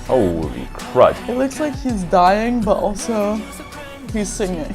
Holy crud. It looks like he's dying, but also he's singing.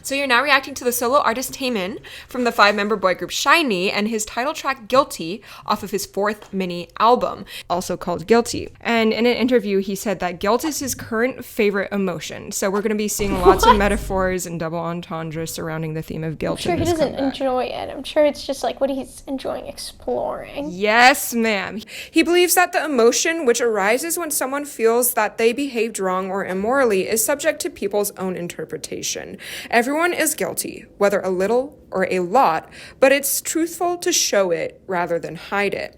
So you're now reacting to the solo artist Taemin from the 5-member boy group SHINee and his title track Guilty off of his 4th mini album, also called Guilty. And in an interview, he said that guilt is his current favorite emotion. So we're going to be seeing lots of metaphors and double entendres surrounding the theme of guilt. I'm sure he doesn't enjoy it. I'm sure it's just like what he's enjoying exploring. Yes, ma'am. He believes that the emotion which arises when someone feels that they behaved wrong or immorally is subject to people's own interpretation. Everyone is guilty, whether a little or a lot, but it's truthful to show it rather than hide it.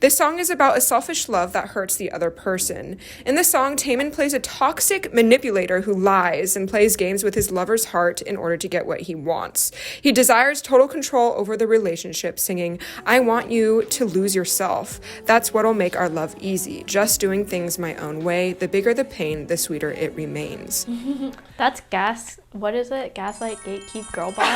This song is about a selfish love that hurts the other person. In the song, Taemin plays a toxic manipulator who lies and plays games with his lover's heart in order to get what he wants. He desires total control over the relationship, singing, "I want you to lose yourself. That's what'll make our love easy. Just doing things my own way. The bigger the pain, the sweeter it remains." That's gas. What is it? Gaslight, gatekeep, girl boss?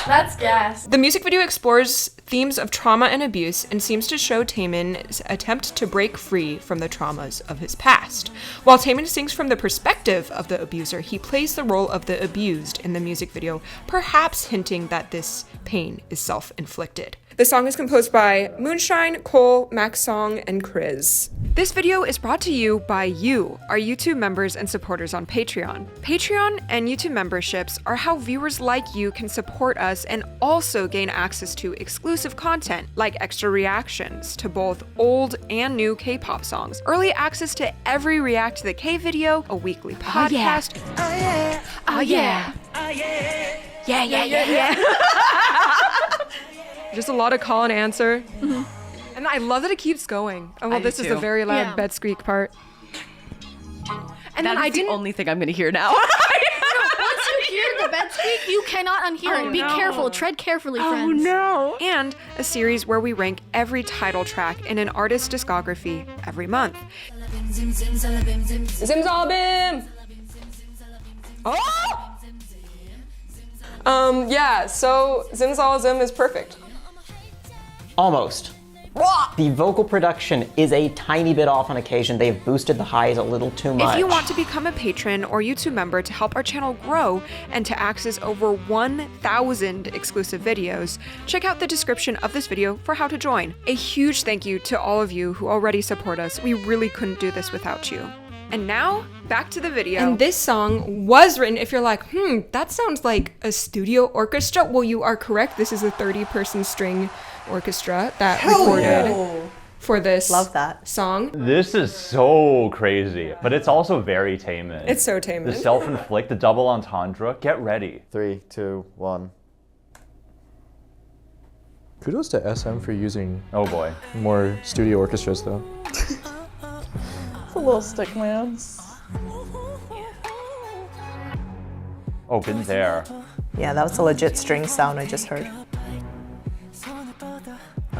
That's gas. The music video explores themes of trauma and abuse and seems to show Taemin's attempt to break free from the traumas of his past. While Taemin sings from the perspective of the abuser, he plays the role of the abused in the music video, perhaps hinting that this pain is self-inflicted. The song is composed by Moonshine, Cole, Max Song, and Chris. This video is brought to you by you, our YouTube members and supporters on Patreon. Patreon and YouTube memberships are how viewers like you can support us and also gain access to exclusive content like extra reactions to both old and new K-pop songs, early access to every React to the K video, a weekly podcast. Oh yeah. Oh yeah. Oh yeah. Yeah, yeah, yeah, yeah. Just a lot of call and answer. And I love that it keeps going. Oh, well, this is the very loud bed squeak part. And then That is the only thing I'm gonna hear now. Once you hear the bed squeak, you cannot unhear it. Be careful. Tread carefully, friends. No. And a series where we rank every title track in an artist's discography every month. Zimzalabim! Oh! Yeah, so Zimzalazim is perfect. Almost. The vocal production is a tiny bit off on occasion. They've boosted the highs a little too much. If you want to become a patron or YouTube member to help our channel grow and to access over 1,000 exclusive videos, check out the description of this video for how to join. A huge thank you to all of you who already support us. We really couldn't do this without you. And now, back to the video. And this song was written, if you're like, that sounds like a studio orchestra. Well, you are correct. This is a 30-person string orchestra that recorded for this song. This is so crazy, but it's also very Taemin. It's so Taemin. The self-inflict, the double entendre. Get ready. 3, 2, 1. Kudos to SM for using more studio orchestras though. It's a little stick man. Oh, been there. Yeah, that was a legit string sound I just heard.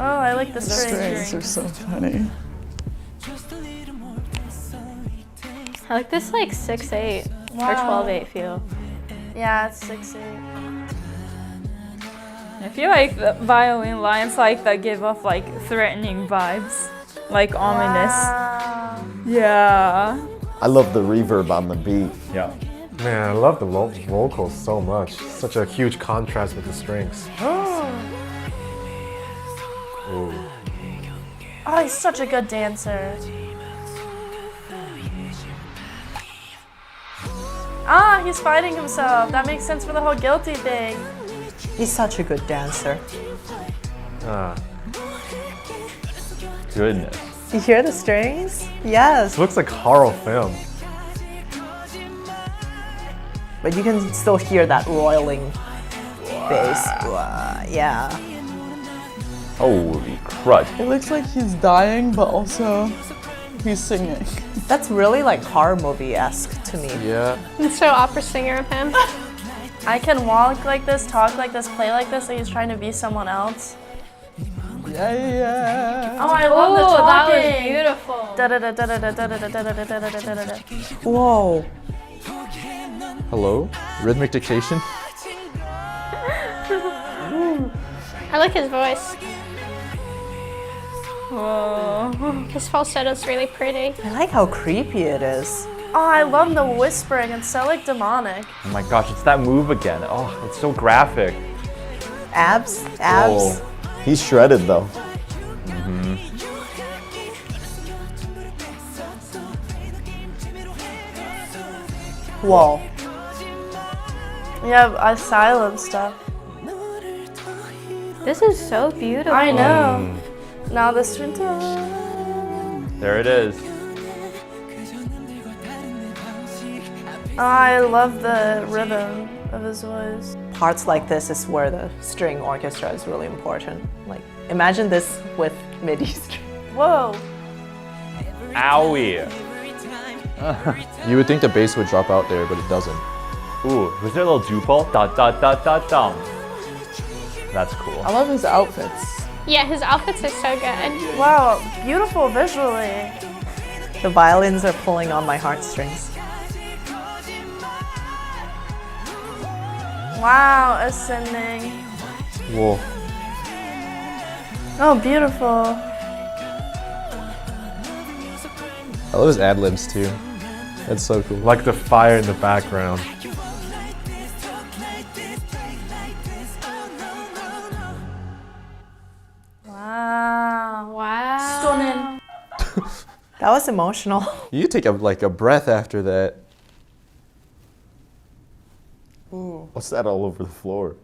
Oh, I like the Strings are so funny. I like this like 6/8 or 12/8 feel. Yeah, it's 6/8. I feel like the violin lines that give off like threatening vibes, like ominous. Yeah. I love the reverb on the beat. Yeah. Man, I love the vocals so much. Such a huge contrast with the strings. Oh, he's such a good dancer. Ah, he's fighting himself. That makes sense for the whole guilty thing. He's such a good dancer. Goodness. You hear the strings? Yes. It looks like horror film. But you can still hear that roiling bass. Yeah. Holy crud. It looks like he's dying, but also he's singing. That's really like horror movie-esque to me. Yeah. It's so opera singer of him. I can walk like this, talk like this, play like this, and he's trying to be someone else. Yeah. Oh, I love the talking. That was beautiful. Whoa. Hello? Rhythmic dictation? I like his voice. Whoa. His falsetto's really pretty. I like how creepy it is. Oh, I love the whispering. It's so like demonic. Oh my gosh, it's that move again. Oh, it's so graphic. Abs? Oh, he's shredded though. Whoa. Yeah, asylum stuff. This is so beautiful. Oh. I know. Now the string. There it is. I love the rhythm of his voice. Parts like this is where the string orchestra is really important. Like, imagine this with MIDI string. Whoa. Owie. You would think the bass would drop out there, but it doesn't. Ooh, was there a little dupel? Da da da da dum. That's cool. I love his outfits. Yeah, his outfits are so good. Wow, beautiful visually. The violins are pulling on my heartstrings. Wow, ascending. Whoa. Oh, beautiful. I love his ad-libs too. That's so cool. Like the fire in the background. Wow. Wow. Stunning. That was emotional. You take a breath after that. What's that all over the floor?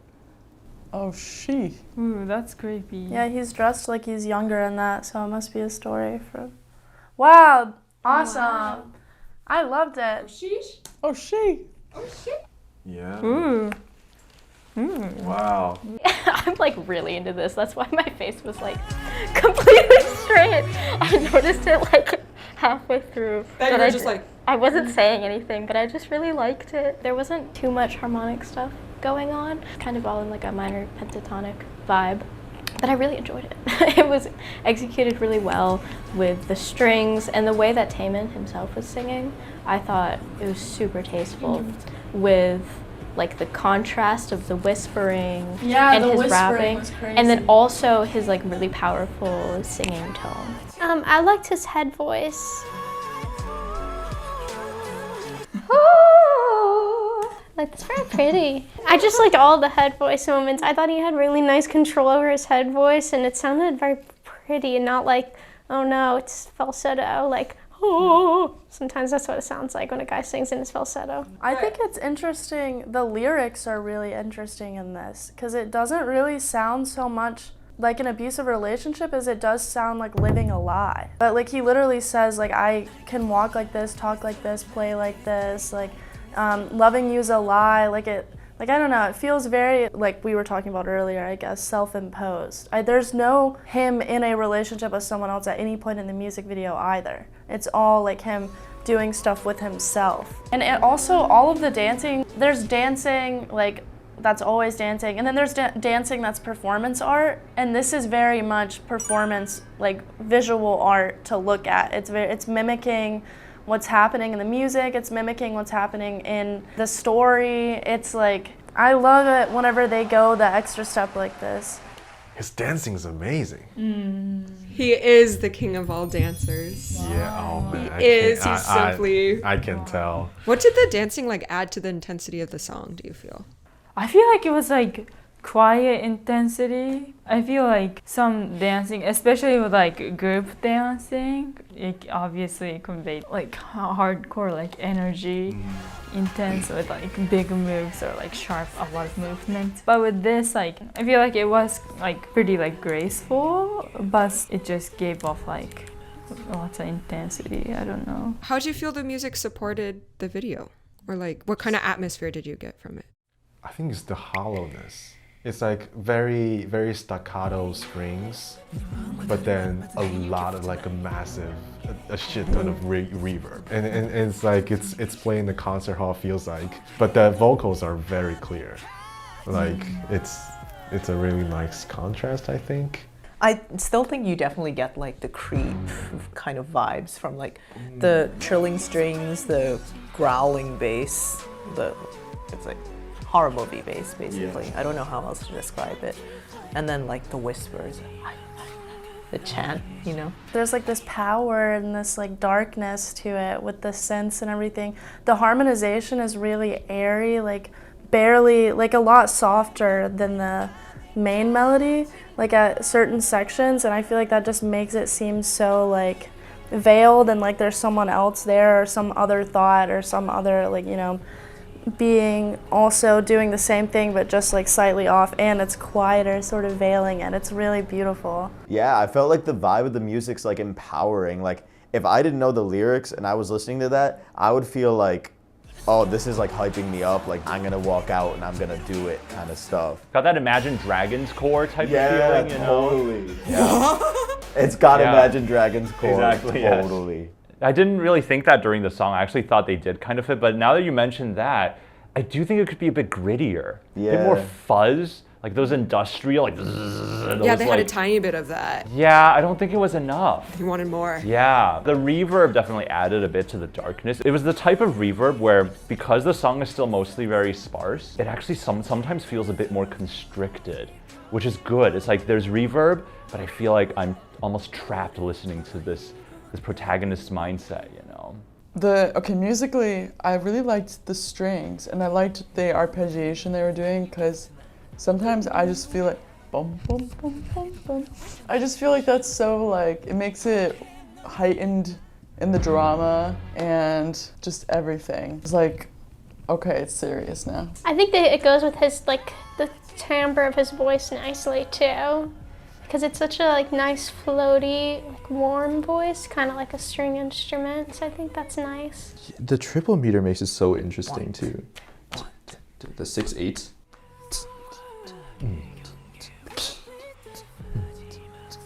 Oh, she. Ooh, that's creepy. Yeah, he's dressed like he's younger in that, so it must be a story from. Wow, awesome. Wow. I loved it. Oh, she. Yeah. Ooh. Wow. I'm like really into this. That's why my face was like completely straight. I noticed it like halfway through. That you but were just like. I wasn't saying anything, but I just really liked it. There wasn't too much harmonic stuff going on. Kind of all in like a minor pentatonic vibe. But I really enjoyed it. It was executed really well with the strings and the way that Taemin himself was singing. I thought it was super tasteful with like the contrast of the whispering and his rapping, and then also his like really powerful singing tone. I liked his head voice. Like, it's very pretty. I just liked all the head voice moments. I thought he had really nice control over his head voice, and it sounded very pretty and not like, oh no, it's falsetto, like, oh. Sometimes that's what it sounds like when a guy sings in his falsetto. I think it's interesting, the lyrics are really interesting in this, because it doesn't really sound so much like an abusive relationship as it does sound like living a lie. But like he literally says, like, I can walk like this, talk like this, play like this, like, loving you's a lie, like I don't know, it feels very, like we were talking about earlier, I guess, self-imposed. There's no him in a relationship with someone else at any point in the music video either. It's all like him doing stuff with himself. And it also, all of the dancing, there's dancing, like, that's always dancing, and then there's dancing that's performance art, and this is very much performance, like visual art to look at. It's mimicking what's happening in the music, it's mimicking what's happening in the story. It's like, I love it whenever they go the extra step like this. His dancing is amazing. He is the king of all dancers. Yeah, oh man. He's simply. I can tell. What did the dancing like add to the intensity of the song, do you feel? I feel like it was like quiet intensity. I feel like some dancing, especially with like group dancing, it obviously conveyed like hardcore like energy, intense with like big moves or like sharp, a lot of movement. But with this, like I feel like it was like pretty like graceful, but it just gave off like lots of intensity. I don't know. How do you feel the music supported the video? Or like what kind of atmosphere did you get from it? I think it's the hollowness. It's like very, very staccato strings, but then a lot of like a shit ton of reverb. And it's like, it's playing the concert hall feels like, but the vocals are very clear. Like it's a really nice contrast, I think. I still think you definitely get like the creep kind of vibes from like the trilling strings, the growling bass. It's like horror movie bass, basically. I don't know how else to describe it. And then like the whispers, the chant, you know. There's like this power and this like darkness to it with the synths and everything. The harmonization is really airy, like barely, like a lot softer than the main melody, like at certain sections, and I feel like that just makes it seem so like veiled and like there's someone else there or some other thought or some other like, you know, being also doing the same thing but just like slightly off, and it's quieter, sort of veiling it. It's really beautiful. Yeah, I felt like the vibe of the music's like empowering. Like if I didn't know the lyrics and I was listening to that, I would feel like, oh, this is like hyping me up, like I'm gonna walk out and I'm gonna do it kind of stuff. Got that Imagine Dragons core type of feeling, you know? Totally. Yeah. It's got Imagine Dragons core. Exactly, totally. Yes. I didn't really think that during the song. I actually thought they did kind of fit, but now that you mentioned that, I do think it could be a bit grittier. Yeah. A bit more fuzz, like those industrial, like Yeah, they had a tiny bit of that. Yeah, I don't think it was enough. You wanted more. Yeah, the reverb definitely added a bit to the darkness. It was the type of reverb where, because the song is still mostly very sparse, it actually sometimes feels a bit more constricted, which is good. It's like there's reverb, but I feel like I'm almost trapped listening to this protagonist's mindset, you know? Okay, musically, I really liked the strings, and I liked the arpeggiation they were doing, because sometimes I just feel like bum, bum, bum, bum, bum. I just feel like that's so like, it makes it heightened in the drama and just everything. It's like, okay, it's serious now. I think that it goes with his, like, the timbre of his voice nicely, too. Because it's such a like nice, floaty, like warm voice, kind of like a string instrument. So I think that's nice. The triple meter makes it so interesting too. The 6/8.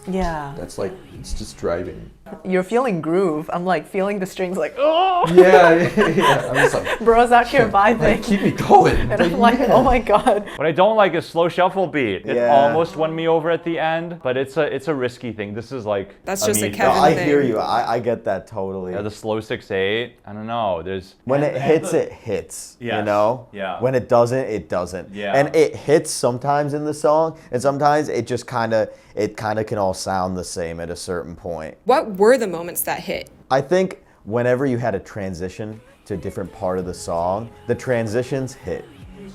Yeah. That's like, it's just driving. You're feeling groove. I'm like feeling the strings like, oh! Yeah. I'm just like, bro's out here vibing. keep me going. And I'm like, oh my god. What I don't like is slow shuffle beat. It Yeah. almost won me over at the end, but it's a risky thing. This is like That's just a immediate- Kevin I thing. hear you. I get that totally. Yeah, the slow 6/8. I don't know. There's When it hits, it hits. You Yes. know? Yeah. When it doesn't, it doesn't. Yeah. And it hits sometimes in the song, and sometimes it just kind of can all sound the same at a certain point. What were the moments that hit? I think whenever you had a transition to a different part of the song, the transitions hit.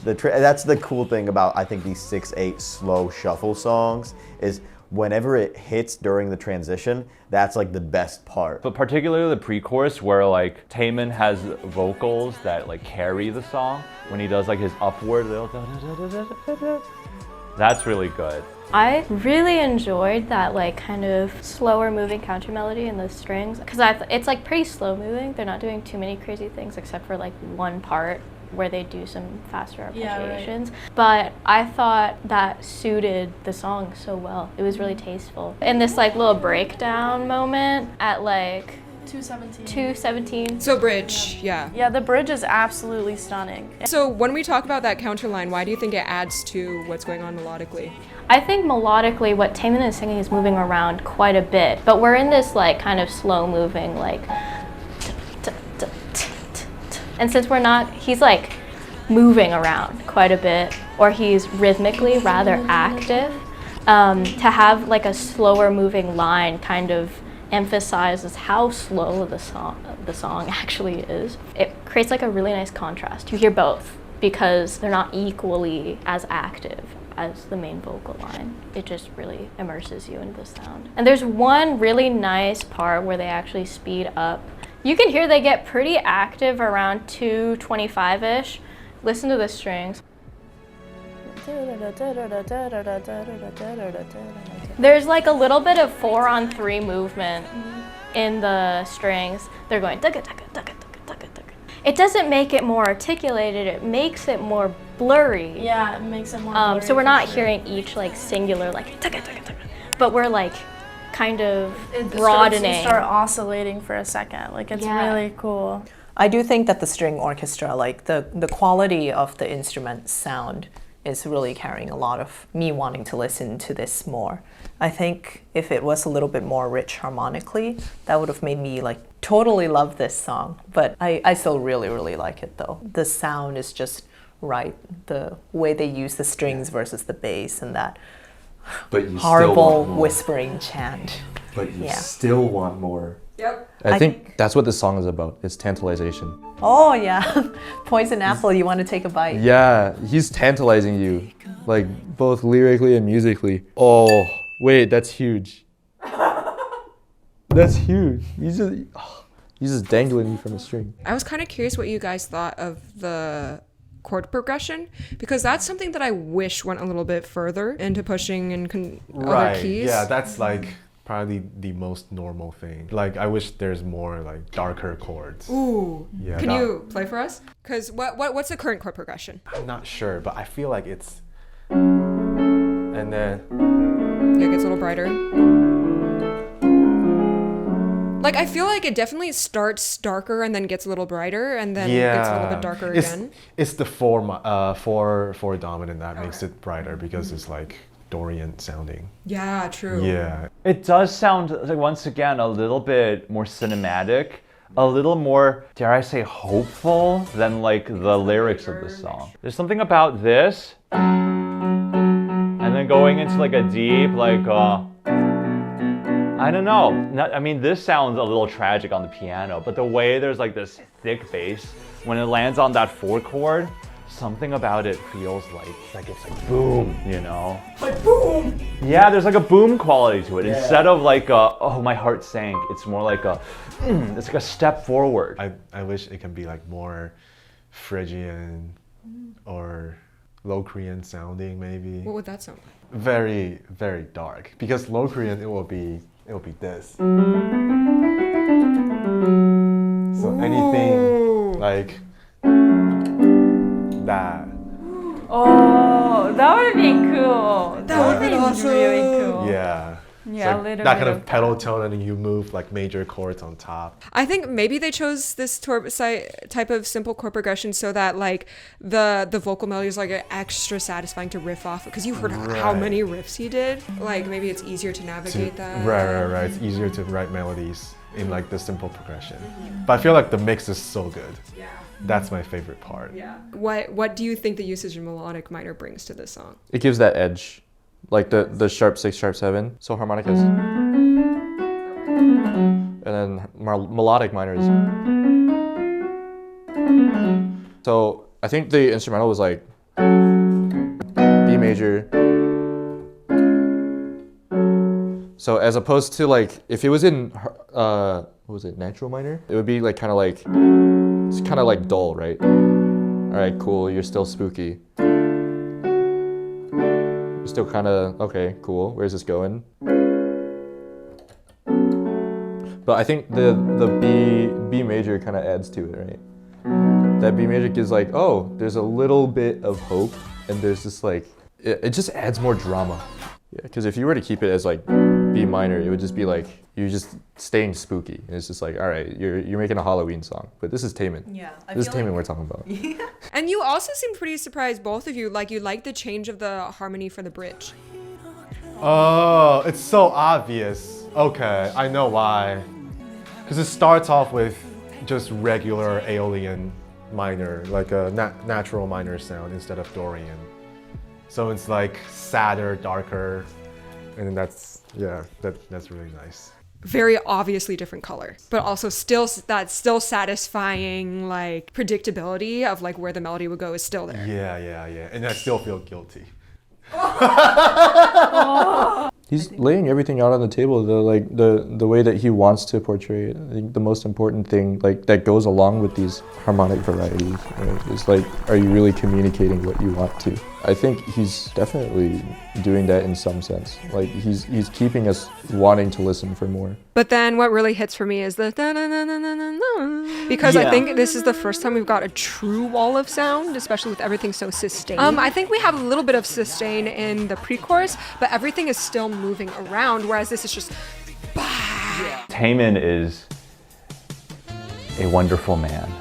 That's the cool thing about, I think, these 6/8 slow shuffle songs is whenever it hits during the transition, that's like the best part. But particularly the pre-chorus where like Taemin has vocals that like carry the song when he does like his upward little that's really good. I really enjoyed that like kind of slower moving counter melody in the strings because it's like pretty slow moving. They're not doing too many crazy things except for like one part where they do some faster arpeggiations. But I thought that suited the song so well. It was really tasteful. And this like little breakdown moment at like 2:17. So bridge, yeah. Yeah, the bridge is absolutely stunning. So when we talk about that counter line, why do you think it adds to what's going on melodically? I think melodically what Taemin is singing is moving around quite a bit, but we're in this like kind of slow moving like and since we're not, he's like moving around quite a bit, or he's rhythmically rather active. To have like a slower moving line kind of emphasizes how slow the song actually is. It creates like a really nice contrast. You hear both because they're not equally as active as the main vocal line. It just really immerses you into the sound. And there's one really nice part where they actually speed up. You can hear they get pretty active around 2:25-ish. Listen to the strings. There's like a little bit of 4-on-3 movement in the strings. They're going tugga tugga tugga tugga tugga tugga. It doesn't make it more articulated, it makes it more blurry. Yeah, it makes it more blurry. So we're not hearing each like singular like tugga tugga tugga, but we're like kind of broadening. You start oscillating for a second. Like it's really cool. I do think that the string orchestra, like the quality of the instrument sound is really carrying a lot of me wanting to listen to this more. I think if it was a little bit more rich harmonically, that would have made me like totally love this song. But I still really, really like it though. The sound is just right. The way they use the strings versus the bass and that horrible whispering chant. But you still want more. Yep. I think that's what this song is about. It's tantalization. Oh yeah, poison apple, you want to take a bite. Yeah, he's tantalizing you, like both lyrically and musically. Oh, wait, that's huge. That's huge. He's just dangling you from a string. I was kind of curious what you guys thought of the chord progression, because that's something that I wish went a little bit further into pushing and other keys. Yeah, that's like probably the most normal thing. Like I wish there's more like darker chords. Ooh. Yeah. Can you play for us? Because what's the current chord progression? I'm not sure, but I feel like it's and then it gets a little brighter. Like I feel like it definitely starts darker and then gets a little brighter and then gets a little bit darker again. It's the four dominant that makes it brighter because it's like Dorian sounding. Yeah, true. Yeah. It does sound, like, once again, a little bit more cinematic, a little more, dare I say, hopeful than like the lyrics of the song. There's something about this, and then going into like a deep, like, I don't know. I mean, this sounds a little tragic on the piano, but the way there's like this thick bass, when it lands on that 4 chord, something about it feels like it's like boom, you know? Like boom! Yeah, there's like a boom quality to it. Yeah. Instead of like oh, my heart sank, it's more like it's like a step forward. I wish it can be like more Phrygian or Locrian sounding maybe. What would that sound like? Very, very dark. Because Locrian, it will be this. So anything like that. Oh, that would have been cool. That would have been awesome. Really cool. Yeah. Yeah, like that kind of pedal tone, and then you move like major chords on top. I think maybe they chose this type of simple chord progression so that like the vocal melody is like extra satisfying to riff off, because you heard how many riffs he did. Like maybe it's easier to navigate that. Right. It's easier to write melodies in like the simple progression. But I feel like the mix is so good. Yeah. That's my favorite part. Yeah. What do you think the usage of melodic minor brings to this song? It gives that edge. Like the sharp 6, sharp 7. So harmonicas. And then melodic minors. So I think the instrumental was like B major. So as opposed to like, if it was in, what was it, natural minor? It would be like kind of like, it's kind of like dull, right? All right, cool, you're still spooky. Still kind of, okay, cool, where's this going? But I think the B major kind of adds to it, right? That B major gives like, oh, there's a little bit of hope, and there's just like, it just adds more drama. Yeah, because if you were to keep it as like B minor, it would just be like, you're just staying spooky. And it's just like, all right, you're making a Halloween song. But this is Taemin. Yeah. This is Taemin we're talking about. Yeah. And you also seem pretty surprised, both of you, like you like the change of the harmony for the bridge. Oh, it's so obvious. Okay, I know why. Because it starts off with just regular Aeolian minor, like a natural minor sound instead of Dorian. So it's like sadder, darker, and then that's really nice. Very obviously different color, but also still satisfying, like predictability of like where the melody would go is still there. Yeah. And I still feel guilty. He's laying everything out on the table, the way that he wants to portray it. I think the most important thing like that goes along with these harmonic varieties, right, is like, are you really communicating what you want to? I think he's definitely doing that in some sense. Like he's keeping us wanting to listen for more. But then what really hits for me is the da-na-na-na-na-na, because I think this is the first time we've got a true wall of sound, especially with everything so sustained. I think we have a little bit of sustain in the pre-chorus, but everything is still moving around, whereas this is just bah. Taemin is a wonderful man.